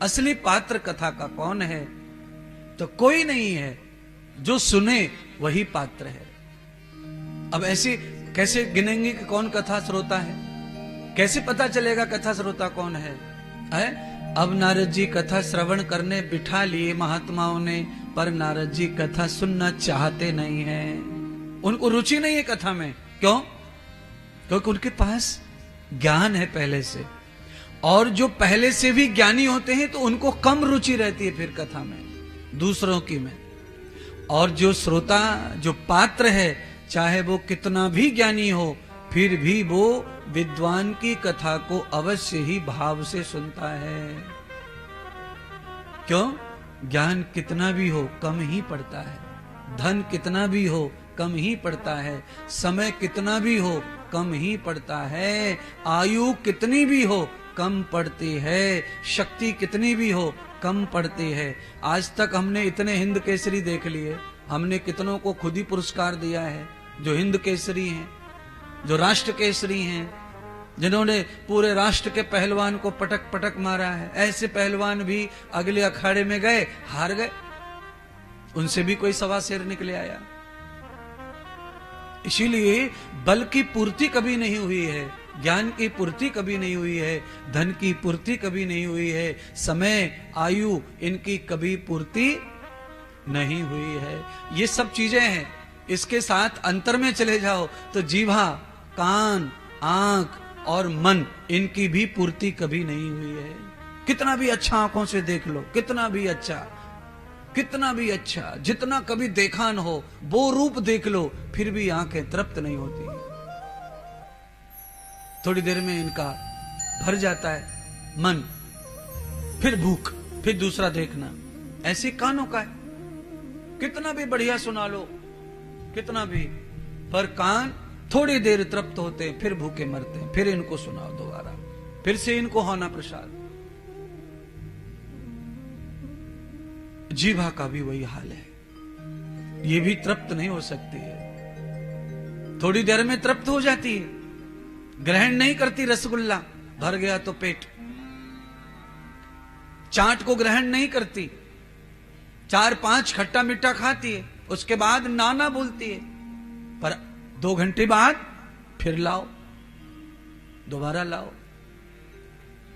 असली पात्र कथा का कौन है? तो कोई नहीं है, जो सुने वही पात्र है। अब ऐसे कैसे गिनेंगे कि कौन कथा श्रोता है? कैसे पता चलेगा कथा श्रोता कौन है? अब नारद जी कथा श्रवण करने बिठा लिए महात्माओं ने, पर नारद जी कथा सुनना चाहते नहीं हैं। उनको रुचि नहीं है कथा में। क्यों? क्योंकि उनके पास ज्ञान है पहले से, और जो पहले से भी ज्ञानी होते हैं तो उनको कम रुचि रहती है फिर कथा में, दूसरों की में। और जो श्रोता, जो पात्र है, चाहे वो कितना भी ज्ञानी हो, फिर भी वो विद्वान की कथा को अवश्य ही भाव से सुनता है। क्यों? ज्ञान कितना भी हो कम ही पड़ता है, धन कितना भी हो कम ही पड़ता है, समय कितना भी हो कम ही पड़ता है, आयु कितनी भी हो कम पड़ती है, शक्ति कितनी भी हो कम पड़ती है। आज तक हमने इतने हिंद केसरी देख लिए, हमने कितनों को खुद ही पुरस्कार दिया है, जो हिंद केसरी हैं, जो राष्ट्र केसरी हैं, जिन्होंने पूरे राष्ट्र के पहलवान को पटक पटक मारा है। ऐसे पहलवान भी अगले अखाड़े में गए, हार गए, उनसे भी कोई सवा शेर निकले आया। इसीलिए बल की पूर्ति कभी नहीं हुई है, ज्ञान की पूर्ति कभी नहीं हुई है, धन की पूर्ति कभी नहीं हुई है, समय आयु इनकी कभी पूर्ति नहीं हुई है। ये सब चीजें हैं। इसके साथ अंतर में चले जाओ तो जीवा, कान, आंख और मन, इनकी भी पूर्ति कभी नहीं हुई है। कितना भी अच्छा आंखों से देख लो, कितना भी अच्छा, जितना कभी देखा न हो वो रूप देख लो, फिर भी आंखें तृप्त नहीं होती। थोड़ी देर में इनका भर जाता है मन, फिर भूख, फिर दूसरा देखना। ऐसे कानों का है, कितना भी बढ़िया सुना लो, कितना भी, पर कान थोड़ी देर तृप्त होते हैं, फिर भूखे मरते हैं, फिर इनको सुनाओ दोबारा, फिर से इनको होना प्रसाद। जीवा का भी वही हाल है, ये भी तृप्त नहीं हो सकती है। थोड़ी देर में तृप्त हो जाती है, ग्रहण नहीं करती रसगुल्ला, भर गया तो पेट। चाट को ग्रहण नहीं करती, 4-5 खट्टा मीठा खाती है, उसके बाद नाना बोलती है, पर 2 घंटे बाद फिर लाओ, दोबारा लाओ।